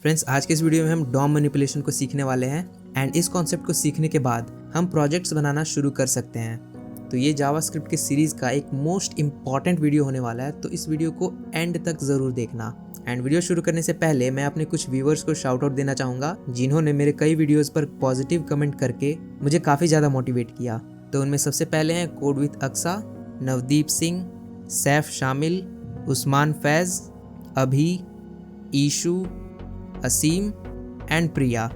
Friends, आज के इस वीडियो में हम डॉम मैनिपुलेशन को सीखने वाले हैं एंड इस कॉन्सेप्ट को सीखने के बाद हम प्रोजेक्ट्स बनाना शुरू कर सकते हैं। तो ये जावास्क्रिप्ट के सीरीज़ का एक मोस्ट इम्पॉर्टेंट वीडियो होने वाला है, तो इस वीडियो को एंड तक ज़रूर देखना। एंड वीडियो शुरू करने से पहले मैं अपने कुछ व्यूअर्स को शाउट आउट देना चाहूँगा जिन्होंने मेरे कई वीडियोज़ पर पॉजिटिव कमेंट करके मुझे काफ़ी ज़्यादा मोटिवेट किया। तो उनमें सबसे पहले हैं कोड विथ अक्सा, नवदीप सिंह, सैफ शामिल, उस्मान फैज़, अभी, ईशू, Asim and Priya.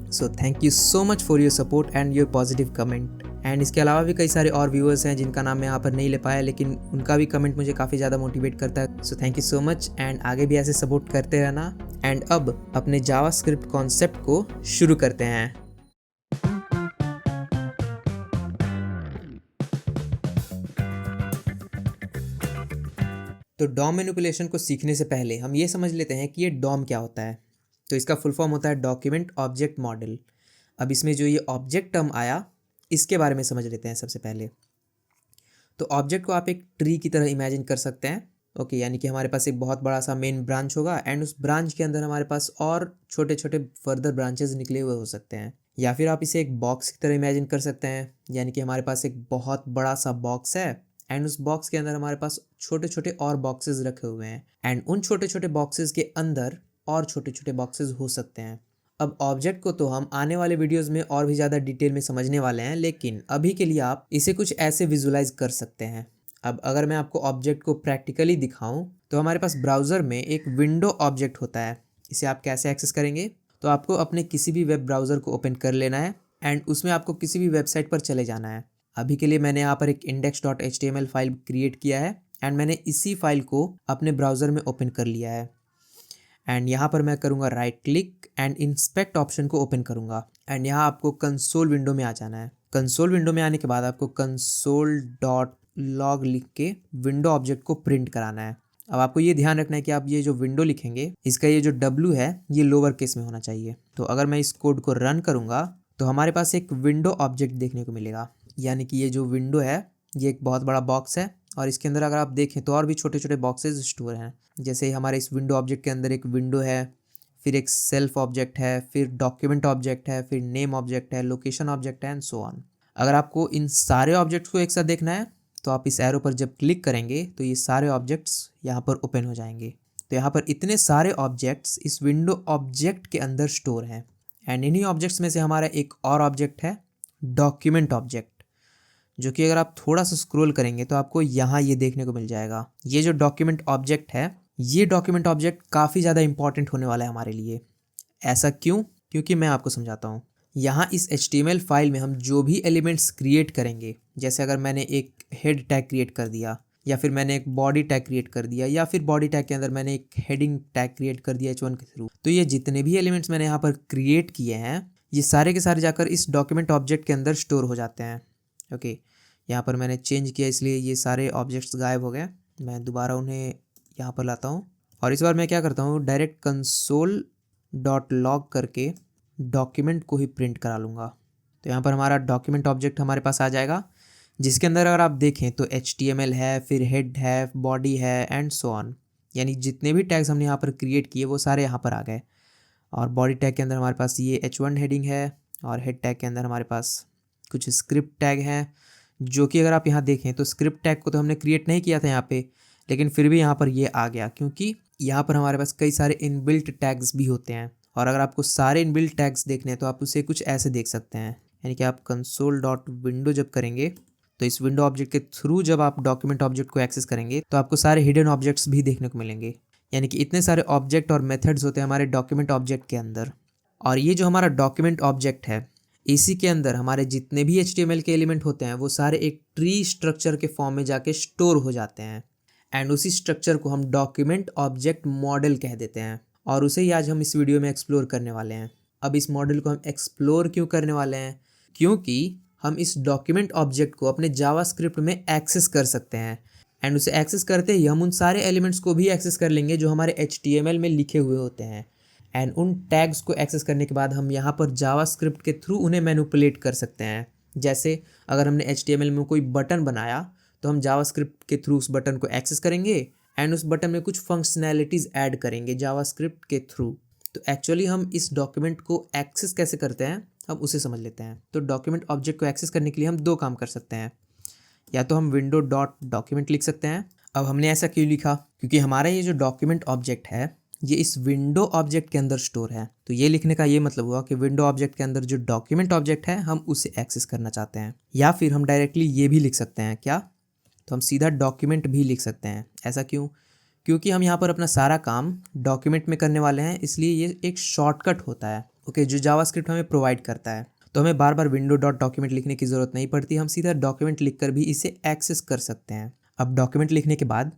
So thank you so much for your support and your positive comment. And इसके अलावा भी कई सारे और व्यूअर्स हैं जिनका नाम मैं यहाँ पर नहीं ले पाया, लेकिन उनका भी कमेंट मुझे काफ़ी ज़्यादा मोटिवेट करता है। So thank you so much and आगे भी ऐसे सपोर्ट करते रहना। एंड अब अपने जावास्क्रिप्ट कॉन्सेप्ट को शुरू करते हैं। तो डॉम मैनिपुलेशन को सीखने से पहले हम ये समझ लेते हैं कि ये डॉम क्या होता है। तो इसका फुल फॉर्म होता है डॉक्यूमेंट ऑब्जेक्ट मॉडल। अब इसमें जो ये ऑब्जेक्ट टर्म आया, इसके बारे में समझ लेते हैं सबसे पहले। तो ऑब्जेक्ट को आप एक ट्री की तरह इमेजिन कर सकते हैं। ओके, यानी कि हमारे पास एक बहुत बड़ा सा मेन ब्रांच होगा एंड उस ब्रांच के अंदर हमारे पास और छोटे छोटे फर्दर ब्रांचेस निकले हुए हो सकते हैं। या फिर आप इसे एक बॉक्स की तरह इमेजिन कर सकते हैं, यानी कि हमारे पास एक बहुत बड़ा सा बॉक्स है एंड उस बॉक्स के अंदर हमारे पास छोटे छोटे और बॉक्सेस रखे हुए हैं एंड उन छोटे छोटे बॉक्सेस के अंदर और छोटे छोटे बॉक्सेस हो सकते हैं। अब ऑब्जेक्ट को तो हम आने वाले वीडियोस में और भी ज़्यादा डिटेल में समझने वाले हैं, लेकिन अभी के लिए आप इसे कुछ ऐसे विजुलाइज कर सकते हैं। अब अगर मैं आपको ऑब्जेक्ट को प्रैक्टिकली दिखाऊं तो हमारे पास ब्राउज़र में एक विंडो ऑब्जेक्ट होता है। इसे आप कैसे एक्सेस करेंगे? तो आपको अपने किसी भी वेब ब्राउज़र को ओपन कर लेना है एंड उसमें आपको किसी भी वेबसाइट पर चले जाना है। अभी के लिए मैंने यहाँ पर एक index.html फाइल क्रिएट किया है एंड मैंने इसी फाइल को अपने ब्राउज़र में ओपन कर लिया है। एंड यहाँ पर मैं करूँगा right click and inspect option को ओपन करूँगा एंड यहाँ आपको कंसोल विंडो में आ जाना है। कंसोल विंडो में आने के बाद आपको console.log लिख के विंडो ऑब्जेक्ट को प्रिंट कराना है। अब आपको ये ध्यान रखना है कि आप ये जो विंडो लिखेंगे, इसका ये जो W है ये लोअर केस में होना चाहिए। तो अगर मैं इस कोड को रन करूँगा तो हमारे पास एक विंडो ऑब्जेक्ट देखने को मिलेगा, यानी कि ये जो विंडो है ये एक बहुत बड़ा बॉक्स है और इसके अंदर अगर आप देखें तो और भी छोटे छोटे बॉक्सेस स्टोर हैं। जैसे हमारे इस विंडो ऑब्जेक्ट के अंदर एक विंडो है, फिर एक सेल्फ ऑब्जेक्ट है, फिर डॉक्यूमेंट ऑब्जेक्ट है, फिर नेम ऑब्जेक्ट है, लोकेशन ऑब्जेक्ट है एंड सो ऑन। अगर आपको इन सारे ऑब्जेक्ट्स को एक साथ देखना है तो आप इस एरो पर जब क्लिक करेंगे तो ये सारे ऑब्जेक्ट्स यहाँ पर ओपन हो जाएंगे। तो यहाँ पर इतने सारे ऑब्जेक्ट्स इस विंडो ऑब्जेक्ट के अंदर स्टोर हैं एंड इन्हीं ऑब्जेक्ट्स में से हमारा एक और ऑब्जेक्ट है डॉक्यूमेंट ऑब्जेक्ट, जो कि अगर आप थोड़ा सा स्क्रॉल करेंगे तो आपको यहाँ ये देखने को मिल जाएगा। ये जो डॉक्यूमेंट ऑब्जेक्ट है, ये डॉक्यूमेंट ऑब्जेक्ट काफ़ी ज़्यादा इंपॉर्टेंट होने वाला है हमारे लिए। ऐसा क्यों? क्योंकि मैं आपको समझाता हूँ। यहाँ इस HTML फाइल में हम जो भी एलिमेंट्स क्रिएट करेंगे, जैसे अगर मैंने एक हेड टैग क्रिएट कर दिया या फिर मैंने एक बॉडी टैग क्रिएट कर दिया या फिर बॉडी टैग के अंदर मैंने एक हेडिंग टैग क्रिएट कर दिया H1 के थ्रू, तो ये जितने भी एलिमेंट्स मैंने यहाँ पर क्रिएट किए हैं ये सारे के सारे जाकर इस डॉक्यूमेंट ऑब्जेक्ट के अंदर स्टोर हो जाते हैं। ओके, यहाँ पर मैंने चेंज किया इसलिए ये सारे ऑब्जेक्ट्स गायब हो गए। मैं दोबारा उन्हें यहाँ पर लाता हूँ और इस बार मैं क्या करता हूँ, डायरेक्ट console.log करके डॉक्यूमेंट को ही प्रिंट करा लूँगा। तो यहाँ पर हमारा डॉक्यूमेंट ऑब्जेक्ट हमारे पास आ जाएगा, जिसके अंदर अगर आप देखें तो HTML है, फिर हेड है, बॉडी है एंड सो ऑन, यानी जितने भी टैग्स हमने यहाँ पर क्रिएट किए वो सारे यहाँ पर आ गए। और बॉडी टैग के अंदर हमारे पास ये H1 हेडिंग है और हेड टैग के अंदर हमारे पास कुछ स्क्रिप्ट टैग हैं, जो कि अगर आप यहाँ देखें तो स्क्रिप्ट टैग को तो हमने क्रिएट नहीं किया था यहाँ पे, लेकिन फिर भी यहाँ पर ये आ गया क्योंकि यहाँ पर हमारे पास कई सारे इनबिल्ट टैग्स भी होते हैं। और अगर आपको सारे इनबिल्ट टैग्स देखने हैं तो आप उसे कुछ ऐसे देख सकते हैं, यानी कि आप console.window जब करेंगे तो इस विंडो ऑब्जेक्ट के थ्रू जब आप डॉक्यूमेंट ऑब्जेक्ट को एक्सेस करेंगे तो आपको सारे हिडन ऑब्जेक्ट्स भी देखने को मिलेंगे, यानी कि इतने सारे ऑब्जेक्ट और मेथड्स होते हैं हमारे डॉक्यूमेंट ऑब्जेक्ट के अंदर। और ये जो हमारा डॉक्यूमेंट ऑब्जेक्ट है, इसी के अंदर हमारे जितने भी HTML के एलिमेंट होते हैं वो सारे एक ट्री स्ट्रक्चर के फॉर्म में जाके स्टोर हो जाते हैं एंड उसी स्ट्रक्चर को हम डॉक्यूमेंट ऑब्जेक्ट मॉडल कह देते हैं और उसे ही आज हम इस वीडियो में एक्सप्लोर करने वाले हैं। अब इस मॉडल को हम एक्सप्लोर क्यों करने वाले हैं? क्योंकि हम इस डॉक्यूमेंट ऑब्जेक्ट को अपने जावास्क्रिप्ट में एक्सेस कर सकते हैं एंड उसे एक्सेस करते ही हम उन सारे एलिमेंट्स को भी एक्सेस कर लेंगे जो हमारे HTML में लिखे हुए होते हैं एंड उन टैग्स को एक्सेस करने के बाद हम यहाँ पर जावास्क्रिप्ट के थ्रू उन्हें मैनिपुलेट कर सकते हैं। जैसे अगर हमने HTML में कोई बटन बनाया तो हम जावास्क्रिप्ट के थ्रू उस बटन को एक्सेस करेंगे एंड उस बटन में कुछ फंक्शनैलिटीज़ ऐड करेंगे जावास्क्रिप्ट के थ्रू। तो एक्चुअली हम इस डॉक्यूमेंट को एक्सेस कैसे करते हैं हम उसे समझ लेते हैं। तो डॉक्यूमेंट ऑब्जेक्ट को एक्सेस करने के लिए हम दो काम कर सकते हैं, या तो हम विंडो डॉट डॉक्यूमेंट लिख सकते हैं। अब हमने ऐसा क्यों लिखा, क्योंकि हमारा ये जो डॉक्यूमेंट ऑब्जेक्ट है ये इस विंडो ऑब्जेक्ट के अंदर स्टोर है। तो ये लिखने का ये मतलब हुआ कि विंडो ऑब्जेक्ट के अंदर जो डॉक्यूमेंट ऑब्जेक्ट है हम उसे एक्सेस करना चाहते हैं। या फिर हम डायरेक्टली ये भी लिख सकते हैं, क्या, तो हम सीधा डॉक्यूमेंट भी लिख सकते हैं। ऐसा क्यों, क्योंकि हम यहाँ पर अपना सारा काम डॉक्यूमेंट में करने वाले हैं, इसलिए ये एक शॉर्टकट होता है, ओके, जो जावास्क्रिप्ट हमें प्रोवाइड करता है। तो हमें बार बार विंडो डॉट डॉक्यूमेंट लिखने की ज़रूरत नहीं पड़ती, हम सीधा डॉक्यूमेंट लिखकर भी इसे एक्सेस कर सकते हैं। अब डॉक्यूमेंट लिखने के बाद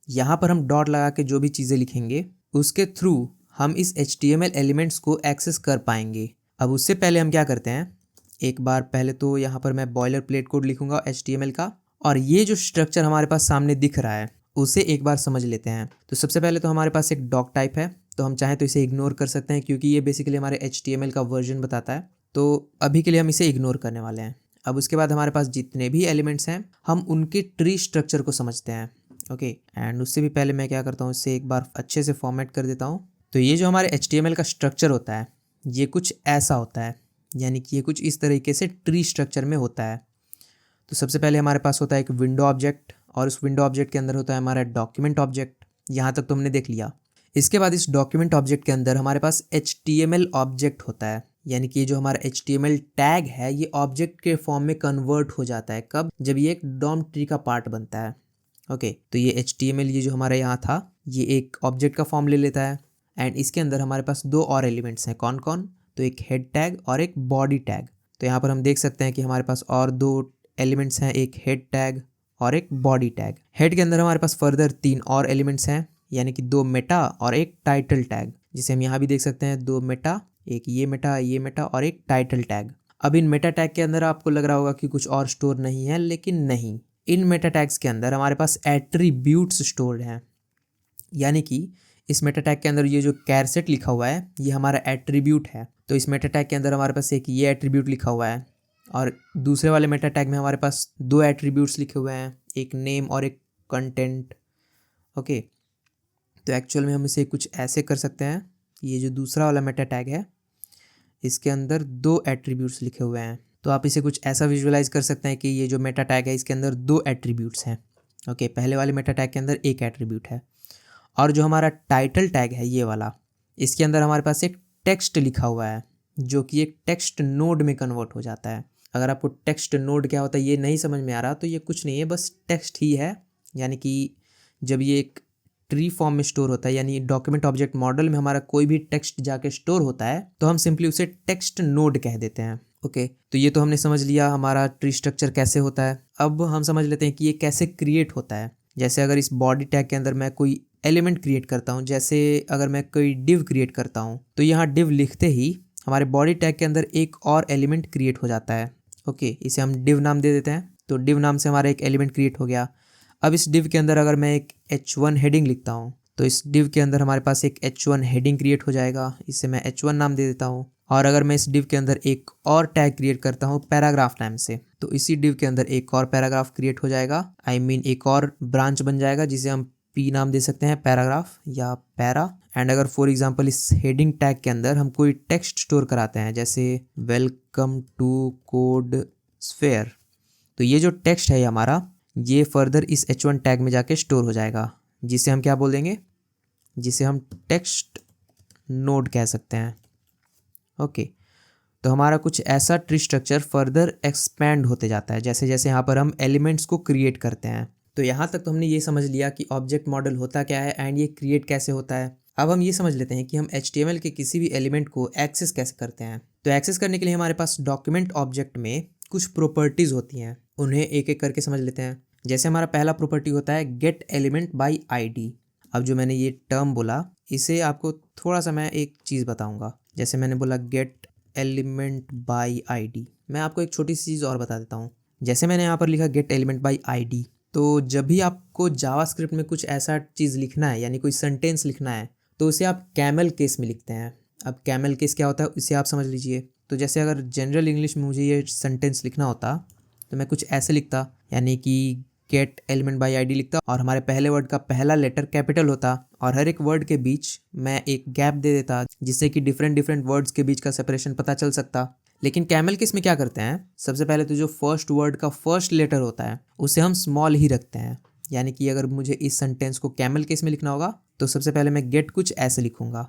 यहाँ पर हम डॉट लगा के जो भी चीज़ें लिखेंगे उसके थ्रू हम इस HTML एलिमेंट्स को एक्सेस कर पाएंगे। अब उससे पहले हम क्या करते हैं, एक बार पहले तो यहाँ पर मैं बॉयलर प्लेट कोड लिखूंगा HTML का, और ये जो स्ट्रक्चर हमारे पास सामने दिख रहा है उसे एक बार समझ लेते हैं। तो सबसे पहले तो हमारे पास एक डॉक टाइप है, तो हम चाहें तो इसे इग्नोर कर सकते हैं क्योंकि ये बेसिकली हमारे HTML का वर्जन बताता है। तो अभी के लिए हम इसे इग्नोर करने वाले हैं। अब उसके बाद हमारे पास जितने भी एलिमेंट्स हैं हम उनके ट्री स्ट्रक्चर को समझते हैं, ओके। एंड उससे भी पहले मैं क्या करता हूँ, इससे एक बार अच्छे से फॉर्मेट कर देता हूँ। तो ये जो हमारे HTML का स्ट्रक्चर होता है ये कुछ ऐसा होता है, यानी कि ये कुछ इस तरीके से ट्री स्ट्रक्चर में होता है। तो सबसे पहले हमारे पास होता है एक विंडो ऑब्जेक्ट, और उस विंडो ऑब्जेक्ट के अंदर होता है हमारा डॉक्यूमेंट ऑब्जेक्ट। यहाँ तक तो हमने देख लिया। इसके बाद इस डॉक्यूमेंट ऑब्जेक्ट के अंदर हमारे पास HTML ऑब्जेक्ट होता है, यानी कि ये जो हमारा HTML टैग है ये ऑब्जेक्ट के फॉर्म में कन्वर्ट हो जाता है। कब, जब ये एक डॉम ट्री का पार्ट बनता है, ओके। तो ये HTML ये जो हमारे यहाँ था ये एक ऑब्जेक्ट का फॉर्म ले लेता है, एंड इसके अंदर हमारे पास दो और एलिमेंट्स हैं। कौन कौन, तो एक हेड टैग और एक बॉडी टैग। तो यहाँ पर हम देख सकते हैं कि हमारे पास और दो एलिमेंट्स हैं, एक हेड टैग और एक बॉडी टैग। हेड के अंदर हमारे पास फर्दर 3 और एलिमेंट्स हैं, यानी कि 2 मेटा और एक टाइटल टैग, जिसे हम यहाँ भी देख सकते हैं, 2 मेटा, एक ये मेटा और एक टाइटल टैग। अब इन मेटा टैग के अंदर आपको लग रहा होगा कि कुछ और स्टोर नहीं है, लेकिन नहीं, इन मेटा टैग्स के अंदर हमारे पास एट्रीब्यूट्स स्टोर्ड हैं। यानी कि इस मेटा टैग के अंदर ये जो कैरसेट लिखा हुआ है ये हमारा एट्रीब्यूट है। तो इस मेटा टैग के अंदर हमारे पास एक ये एट्रीब्यूट लिखा हुआ है, और दूसरे वाले मेटा टैग में हमारे पास 2 एट्रीब्यूट्स लिखे हुए हैं, एक नेम और एक कंटेंट, ओके। तो एक्चुअल में हम इसे कुछ ऐसे कर सकते हैं, ये जो दूसरा वाला मेटा टैग है इसके अंदर 2 एट्रीब्यूट्स लिखे हुए हैं। तो आप इसे कुछ ऐसा विजुअलाइज कर सकते हैं कि ये जो मेटा टैग है इसके अंदर 2 एट्रीब्यूट्स हैं, ओके। पहले वाले मेटा टैग के अंदर एक एट्रीब्यूट है, और जो हमारा टाइटल टैग है ये वाला, इसके अंदर हमारे पास एक टेक्स्ट लिखा हुआ है जो कि एक टेक्स्ट नोड में कन्वर्ट हो जाता है। अगर आपको टेक्स्ट नोड क्या होता है ये नहीं समझ में आ रहा तो ये कुछ नहीं है, बस टेक्स्ट ही है। यानी कि जब ये एक ट्री फॉर्म में स्टोर होता है, यानी डॉक्यूमेंट ऑब्जेक्ट मॉडल में हमारा कोई भी टेक्स्ट जाके स्टोर होता है तो हम सिंपली उसे टेक्स्ट नोड कह देते हैं, ओके। तो ये तो हमने समझ लिया हमारा ट्री स्ट्रक्चर कैसे होता है। अब हम समझ लेते हैं कि ये कैसे क्रिएट होता है। जैसे अगर इस बॉडी टैग के अंदर मैं कोई एलिमेंट क्रिएट करता हूँ, जैसे अगर मैं कोई डिव क्रिएट करता हूँ तो यहाँ डिव लिखते ही हमारे बॉडी टैग के अंदर एक और एलिमेंट क्रिएट हो जाता है, ओके। इसे हम डिव नाम दे देते हैं। तो डिव नाम से हमारा एक एलिमेंट क्रिएट हो गया। अब इस डिव के अंदर अगर मैं एक H1 हेडिंग लिखता हूँ तो इस डिव के अंदर हमारे पास एक H1 हेडिंग क्रिएट हो जाएगा, इसे मैं H1 नाम दे देता हूँ। और अगर मैं इस डिव के अंदर एक और टैग क्रिएट करता हूँ पैराग्राफ नाम से, तो इसी डिव के अंदर एक और पैराग्राफ क्रिएट हो जाएगा, एक और ब्रांच बन जाएगा जिसे हम P नाम दे सकते हैं, पैराग्राफ या पैरा। एंड अगर फॉर एग्जांपल इस हेडिंग टैग के अंदर हम कोई टेक्स्ट स्टोर कराते हैं, जैसे वेलकम टू कोड स्फेयर, तो ये जो टेक्स्ट है हमारा ये फर्दर इस H1 टैग में जाके स्टोर हो जाएगा, जिसे हम क्या बोल देंगे, जिसे हम टेक्स्ट नोड कह सकते हैं, ओके। तो हमारा कुछ ऐसा ट्री स्ट्रक्चर फर्दर एक्सपैंड होते जाता है जैसे जैसे यहाँ पर हम एलिमेंट्स को क्रिएट करते हैं। तो यहाँ तक तो हमने ये समझ लिया कि ऑब्जेक्ट मॉडल होता क्या है एंड ये क्रिएट कैसे होता है। अब हम ये समझ लेते हैं कि हम HTML के किसी भी एलिमेंट को एक्सेस कैसे करते हैं। तो एक्सेस करने के लिए हमारे पास डॉक्यूमेंट ऑब्जेक्ट में कुछ प्रॉपर्टीज़ होती हैं, उन्हें एक एक करके समझ लेते हैं। जैसे हमारा पहला प्रॉपर्टी होता है गेट एलिमेंट बाय ID। अब जो मैंने ये टर्म बोला इसे आपको थोड़ा सा मैं एक चीज़ बताऊंगा। जैसे मैंने बोला गेट एलिमेंट बाय ID, मैं आपको एक छोटी सी चीज़ और बता देता हूँ। जैसे मैंने यहाँ पर लिखा गेट एलिमेंट बाय ID, तो जब भी आपको जावास्क्रिप्ट में कुछ ऐसा चीज़ लिखना है यानी कोई सेंटेंस लिखना है तो उसे आप कैमल केस में लिखते हैं। अब कैमल केस क्या होता है इसे आप समझ लीजिए। तो जैसे अगर जनरल इंग्लिश में मुझे ये सेंटेंस लिखना होता तो मैं कुछ ऐसे लिखता, यानी कि गेट एलिमेंट बाय आईडी लिखता और हमारे पहले वर्ड का पहला लेटर कैपिटल होता और हर एक वर्ड के बीच मैं एक गैप दे देता जिससे कि डिफरेंट डिफरेंट वर्ड्स के बीच का सेपरेशन पता चल सकता। लेकिन कैमल किस में क्या करते हैं, सबसे पहले तो जो फर्स्ट वर्ड का फर्स्ट लेटर होता है उसे हम स्मॉल ही रखते हैं। यानी कि अगर मुझे इस सेंटेंस को कैमल केस में लिखना होगा तो सबसे पहले मैं गेट कुछ ऐसे लिखूंगा।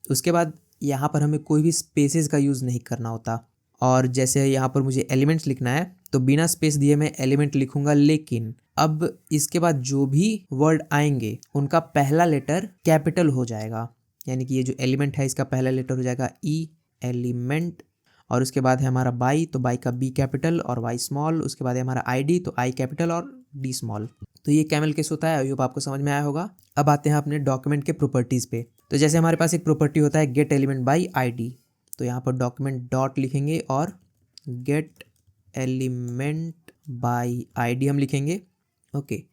उसके बाद यहाँ पर हमें कोई भी स्पेसेस का यूज़ नहीं करना होता और जैसे यहाँ पर मुझे एलिमेंट्स लिखना है तो बिना स्पेस दिए मैं एलिमेंट लिखूंगा। लेकिन अब इसके बाद जो भी वर्ड आएंगे उनका पहला लेटर कैपिटल हो जाएगा। यानी कि ये जो एलिमेंट है इसका पहला लेटर हो जाएगा ई, एलिमेंट। और उसके बाद है हमारा बाई, तो बाई का बी कैपिटल और वाई स्मॉल। उसके बाद है हमारा आई डी, तो आई कैपिटल और डी स्मॉल। तो ये कैमल केस होता है। आई होप आपको समझ में आया होगा। अब आते हैं अपने डॉक्यूमेंट के प्रॉपर्टीज़ पे। तो जैसे हमारे पास एक प्रॉपर्टी होता है गेट एलिमेंट बाई आईडी, तो यहाँ पर डॉक्यूमेंट डॉट लिखेंगे और गेट एलिमेंट बाई आईडी हम लिखेंगे। ओके,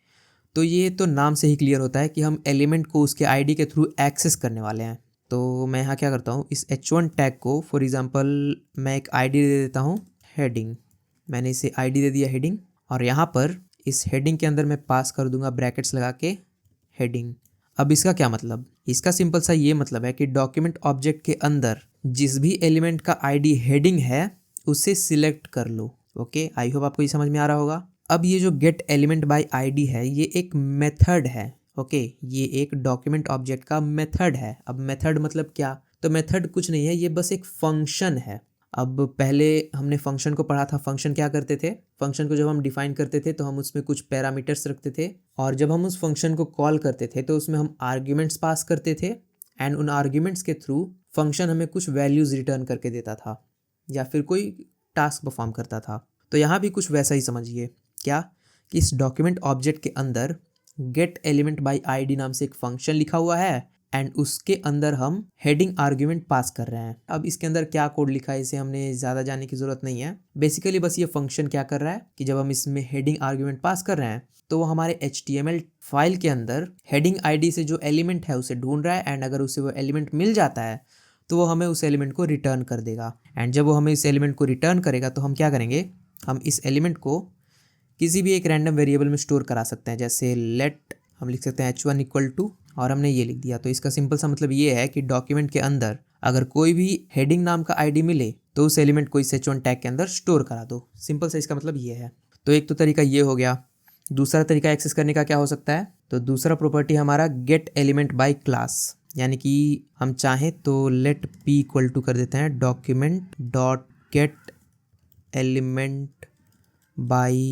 तो ये तो नाम से ही क्लियर होता है कि हम एलिमेंट को उसके आईडी के थ्रू एक्सेस करने वाले हैं। तो मैं यहाँ क्या करता हूँ, इस h1 टैग को फॉर एग्जांपल मैं एक आईडी दे देता हूँ हेडिंग। मैंने इसे आईडी दे दिया हेडिंग और यहाँ पर इस हेडिंग के अंदर मैं पास कर दूंगा ब्रैकेट्स लगा के हेडिंग। अब इसका क्या मतलब, इसका सिंपल सा ये मतलब है कि डॉक्यूमेंट ऑब्जेक्ट के अंदर जिस भी एलिमेंट का आईडी हेडिंग है उसे सिलेक्ट कर लो। ओके, आई होप आपको ये समझ में आ रहा होगा। अब ये जो गेट एलिमेंट बाय आईडी है ये एक मेथड है। ओके, ये एक डॉक्यूमेंट ऑब्जेक्ट का मेथड है। अब मेथड मतलब क्या, तो मेथड कुछ नहीं है, ये बस एक फंक्शन है। अब पहले हमने फंक्शन को पढ़ा था। फंक्शन क्या करते थे, फंक्शन को जब हम डिफाइन करते थे तो हम उसमें कुछ पैरामीटर्स रखते थे और जब हम उस फंक्शन को कॉल करते थे तो उसमें हम आर्ग्यूमेंट्स पास करते थे एंड उन आर्ग्यूमेंट्स के थ्रू फंक्शन हमें कुछ वैल्यूज़ रिटर्न करके देता था या फिर कोई टास्क परफॉर्म करता था। तो यहाँ भी कुछ वैसा ही समझिए, क्या कि इस डॉक्यूमेंट ऑब्जेक्ट के अंदर गेट एलिमेंट बाय आईडी नाम से एक फंक्शन लिखा हुआ है एंड उसके अंदर हम हेडिंग आर्ग्यूमेंट पास कर रहे हैं। अब इसके अंदर क्या कोड लिखा है इसे हमने ज़्यादा जानने की ज़रूरत नहीं है। बेसिकली बस ये फंक्शन क्या कर रहा है कि जब हम इसमें हेडिंग आर्ग्यूमेंट पास कर रहे हैं तो वो हमारे HTML फाइल के अंदर हेडिंग आईडी से जो एलिमेंट है उसे ढूंढ रहा है एंड अगर उसे वो एलिमेंट मिल जाता है तो वो हमें उस एलिमेंट को रिटर्न कर देगा। एंड जब वो हमें इस एलिमेंट को रिटर्न करेगा तो हम क्या करेंगे, हम इस एलिमेंट को किसी भी एक रैंडम वेरिएबल में स्टोर करा सकते हैं। जैसे लेट हम लिख सकते हैं h1 इक्वल टू और हमने ये लिख दिया। तो इसका सिंपल सा मतलब ये है कि डॉक्यूमेंट के अंदर अगर कोई भी हेडिंग नाम का आईडी मिले तो उस एलिमेंट को इस h1 टैग के अंदर स्टोर करा दो। सिंपल सा इसका मतलब ये है। तो एक तो तरीका ये हो गया। दूसरा तरीका एक्सेस करने का क्या हो सकता है, तो दूसरा प्रॉपर्टी हमारा गेट एलिमेंट बाय क्लास। यानी कि हम चाहें तो लेट p इक्वल टू कर देते हैं document dot get element by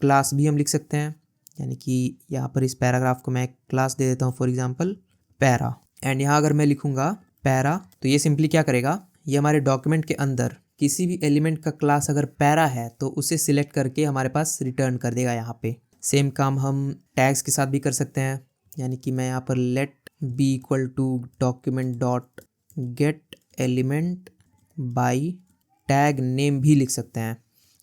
class भी हम लिख सकते हैं। यानी कि यहाँ पर इस पैराग्राफ को मैं क्लास दे देता हूँ फॉर एग्जांपल पैरा। एंड यहाँ अगर मैं लिखूँगा पैरा तो ये सिंपली क्या करेगा, ये हमारे डॉक्यूमेंट के अंदर किसी भी एलिमेंट का क्लास अगर पैरा है तो उसे सिलेक्ट करके हमारे पास रिटर्न कर देगा। यहाँ पे सेम काम हम टैग्स के साथ भी कर सकते हैं। यानी कि मैं यहाँ पर let B equal to document dot get element by tag name भी लिख सकते हैं।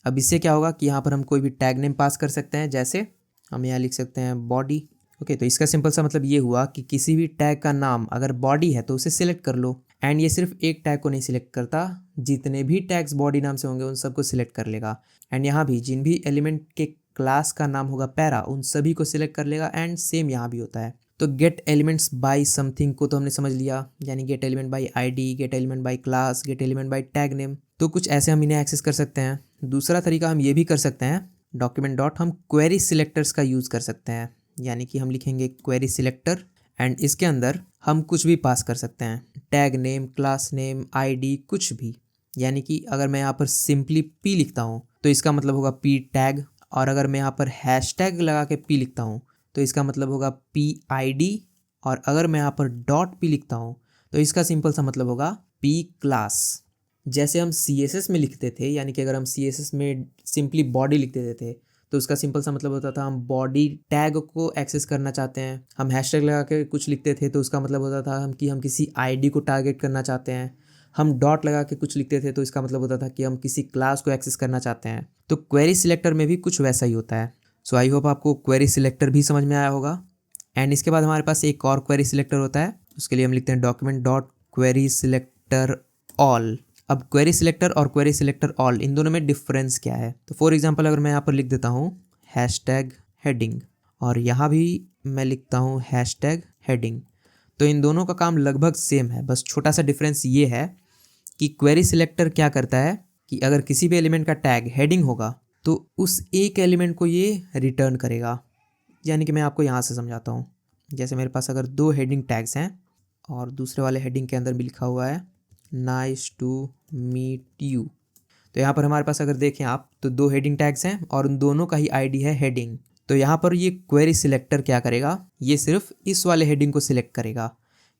अब इससे क्या होगा कि यहाँ पर हम कोई भी टैग नेम पास कर सकते हैं। जैसे हम यहाँ लिख सकते हैं बॉडी। ओके, तो इसका सिंपल सा मतलब ये हुआ कि किसी भी टैग का नाम अगर बॉडी है तो उसे सिलेक्ट कर लो। एंड ये सिर्फ एक टैग को नहीं सिलेक्ट करता, जितने भी टैग्स बॉडी नाम से होंगे उन सबको सिलेक्ट कर लेगा। एंड यहाँ भी जिन भी एलिमेंट के क्लास का नाम होगा पैरा उन सभी को सिलेक्ट कर लेगा। एंड सेम यहाँ भी होता है। तो गेट एलिमेंट्स बाय समथिंग को तो हमने समझ लिया, यानी gate element by ID, gate element by class, gate element by tag name. तो कुछ ऐसे हम इन्हें एक्सेस कर सकते हैं। दूसरा तरीका हम ये भी कर सकते हैं, डॉक्यूमेंट डॉट हम क्वेरी सिलेक्टर्स का यूज़ कर सकते हैं। यानी कि हम लिखेंगे क्वेरी सिलेक्टर एंड इसके अंदर हम कुछ भी पास कर सकते हैं, tag name, class name, ID, कुछ भी। यानी कि अगर मैं यहाँ पर सिंपली p लिखता हूँ तो इसका मतलब होगा p टैग, और अगर मैं यहाँ पर हैश टैग लगा के p लिखता हूँ तो इसका मतलब होगा p id, और अगर मैं यहाँ पर डॉट p लिखता हूँ तो इसका सिंपल सा मतलब होगा p क्लास। जैसे हम CSS में लिखते थे, यानी कि अगर हम CSS में सिंपली बॉडी लिख देते थे तो उसका सिंपल सा मतलब होता था हम बॉडी टैग को एक्सेस करना चाहते हैं। हम हैशटैग लगा के कुछ लिखते थे तो उसका मतलब होता था हम किसी आईडी को टारगेट करना चाहते हैं। हम डॉट लगा के कुछ लिखते थे तो इसका मतलब होता था कि हम किसी क्लास को एक्सेस करना चाहते हैं। तो क्वेरी सिलेक्टर में भी कुछ वैसा ही होता है। सो आई होप आपको क्वेरी सिलेक्टर भी समझ में आया होगा। एंड इसके बाद हमारे पास एक और क्वेरी सिलेक्टर होता है, उसके लिए हम लिखते हैं document dot query selector all. अब क्वेरी सिलेक्टर और क्वेरी सिलेक्टर ऑल इन दोनों में डिफरेंस क्या है, तो फॉर एग्जांपल अगर मैं यहाँ पर लिख देता हूँ हैशटैग हेडिंग, और यहाँ भी मैं लिखता हूँ हैशटैग हेडिंग। तो इन दोनों का काम लगभग सेम है, बस छोटा सा डिफरेंस ये है कि क्वेरी सिलेक्टर क्या करता है कि अगर किसी भी एलिमेंट का टैग हेडिंग होगा तो उस एक एलिमेंट को ये रिटर्न करेगा। यानी कि मैं आपको यहाँ से समझाता हूँ। जैसे मेरे पास अगर 2 हेडिंग टैग्स हैं और दूसरे वाले हेडिंग के अंदर भी लिखा हुआ है नाइस टू मीट यू, तो यहाँ पर हमारे पास अगर देखें आप तो 2 हेडिंग टैग्स हैं और उन दोनों का ही आईडी है हेडिंग। तो यहाँ पर ये क्वेरी सिलेक्टर क्या करेगा, ये सिर्फ इस वाले हेडिंग को सिलेक्ट करेगा।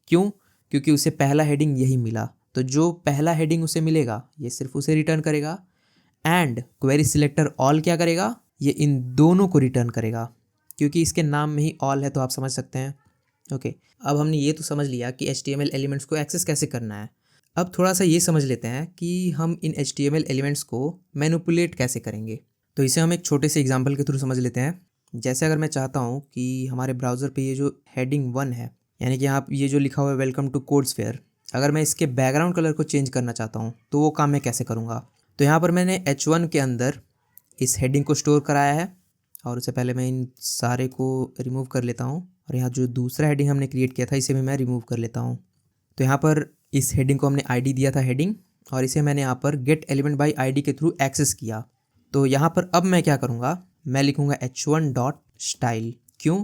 क्यों? क्योंकि उसे पहला हेडिंग यही मिला, तो जो पहला हेडिंग उसे मिलेगा ये सिर्फ उसे रिटर्न करेगा। एंड क्वेरी सिलेक्टर ऑल क्या करेगा, ये इन दोनों को रिटर्न करेगा, क्योंकि इसके नाम में ही ऑल है, तो आप समझ सकते हैं। ओके, अब हमने ये तो समझ लिया कि HTML एलिमेंट्स को एक्सेस कैसे करना है। अब थोड़ा सा ये समझ लेते हैं कि हम इन HTML एलिमेंट्स को मैनिपुलेट कैसे करेंगे। तो इसे हम एक छोटे से एग्जांपल के थ्रू समझ लेते हैं। जैसे अगर मैं चाहता हूँ कि हमारे ब्राउज़र पे ये जो हेडिंग 1 है, यानी कि यहाँ ये जो लिखा हुआ है वेलकम टू कोड्सफेयर, अगर मैं इसके बैकग्राउंड कलर को चेंज करना चाहता हूँ तो वो काम मैं कैसे करूँगा। तो यहाँ पर मैंने H1 के अंदर इस हेडिंग को स्टोर कराया है, और उससे पहले मैं इन सारे को रिमूव कर लेता हूँ, और यहाँ जो दूसरा हेडिंग हमने क्रिएट किया था इसे भी मैं रिमूव कर लेता हूँ। तो यहाँ पर इस हेडिंग को हमने आईडी दिया था हेडिंग, और इसे मैंने यहाँ पर गेट एलिमेंट बाय आईडी के थ्रू एक्सेस किया। तो यहाँ पर अब मैं क्या करूँगा, मैं लिखूँगा h1.style। क्यों?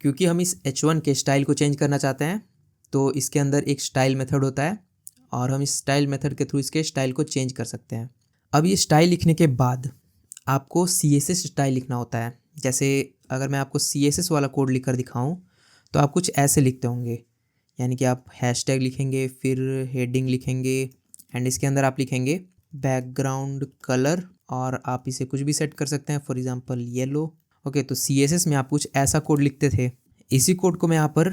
क्योंकि हम इस h1 के स्टाइल को चेंज करना चाहते हैं। तो इसके अंदर एक स्टाइल मेथड होता है और हम इस स्टाइल मेथड के थ्रू इसके स्टाइल को चेंज कर सकते हैं। अब ये स्टाइल लिखने के बाद आपको CSS स्टाइल लिखना होता है। जैसे अगर मैं आपको CSS वाला कोड लिख कर दिखाऊँ तो आप कुछ ऐसे लिखते होंगे, यानी कि आप हैशटैग लिखेंगे, फिर हेडिंग लिखेंगे, एंड इसके अंदर आप लिखेंगे बैकग्राउंड कलर, और आप इसे कुछ भी सेट कर सकते हैं, फॉर एग्जांपल येलो। ओके, तो CSS में आप कुछ ऐसा कोड लिखते थे। इसी कोड को मैं यहाँ पर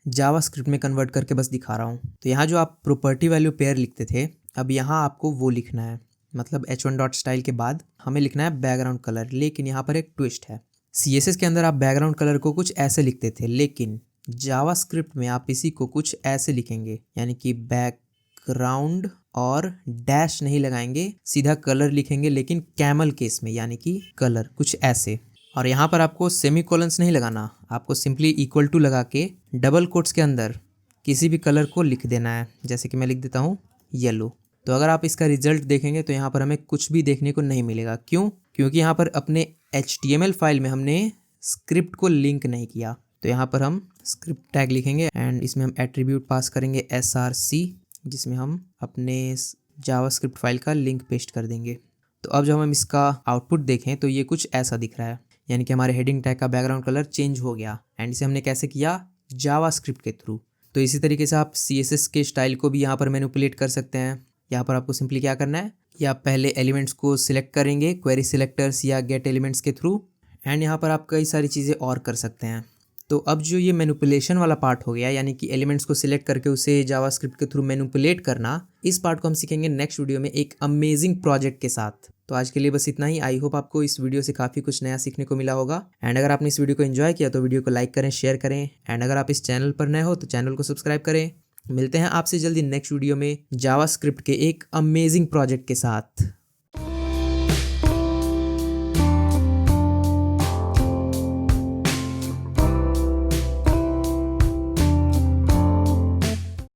जावास्क्रिप्ट में कन्वर्ट करके बस दिखा रहा हूँ। तो यहाँ जो आप प्रॉपर्टी वैल्यू पेयर लिखते थे, अब यहाँ आपको वो लिखना है, मतलब h1.style के बाद हमें लिखना है बैकग्राउंड कलर। लेकिन यहाँ पर एक ट्विस्ट है, CSS के अंदर आप बैकग्राउंड कलर को कुछ ऐसे लिखते थे, लेकिन जावास्क्रिप्ट में आप इसी को कुछ ऐसे लिखेंगे, यानी कि बैकग्राउंड और डैश नहीं लगाएंगे, सीधा कलर लिखेंगे, लेकिन कैमल केस में, यानी कि कलर कुछ ऐसे। और यहाँ पर आपको सेमीकोलंस नहीं लगाना, आपको सिंपली इक्वल टू लगा के डबल कोट्स के अंदर किसी भी कलर को लिख देना है। जैसे कि मैं लिख देता हूँ येलो। तो अगर आप इसका रिजल्ट देखेंगे तो यहाँ पर हमें कुछ भी देखने को नहीं मिलेगा। क्यों? क्योंकि यहाँ पर अपने HTML फाइल में हमने स्क्रिप्ट को लिंक नहीं किया। तो यहाँ पर हम स्क्रिप्ट टैग लिखेंगे एंड इसमें हम एट्रीब्यूट पास करेंगे src, जिसमें हम अपने जावास्क्रिप्ट फाइल का लिंक पेस्ट कर देंगे। तो अब जब हम इसका आउटपुट देखें तो ये कुछ ऐसा दिख रहा है, यानी कि हमारे हेडिंग टैग का बैकग्राउंड कलर चेंज हो गया। एंड इसे हमने कैसे किया? जावास्क्रिप्ट के थ्रू। तो इसी तरीके से आप CSS के स्टाइल को भी यहाँ पर मैनिपुलेट कर सकते हैं। यहाँ पर आपको सिंपली क्या करना है, या आप पहले एलिमेंट्स को सिलेक्ट करेंगे क्वेरी सिलेक्टर्स या गेट एलिमेंट्स के थ्रू, एंड यहाँ पर आप कई सारी चीज़ें और कर सकते हैं। तो अब जो ये मैनिपुलेशन वाला पार्ट हो गया, यानी कि एलिमेंट्स को सिलेक्ट करके उसे जावास्क्रिप्ट के थ्रू मैनिपुलेट करना, इस पार्ट को हम सीखेंगे नेक्स्ट वीडियो में एक अमेजिंग प्रोजेक्ट के साथ। तो आज के लिए बस इतना ही। आई होप आपको इस वीडियो से काफ़ी कुछ नया सीखने को मिला होगा। एंड अगर आपने इस वीडियो को एंजॉय किया तो वीडियो को लाइक करें, शेयर करें, एंड अगर आप इस चैनल पर नए हो तो चैनल को सब्सक्राइब करें। मिलते हैं आपसे जल्दी नेक्स्ट वीडियो में जावास्क्रिप्ट के एक अमेजिंग प्रोजेक्ट के साथ।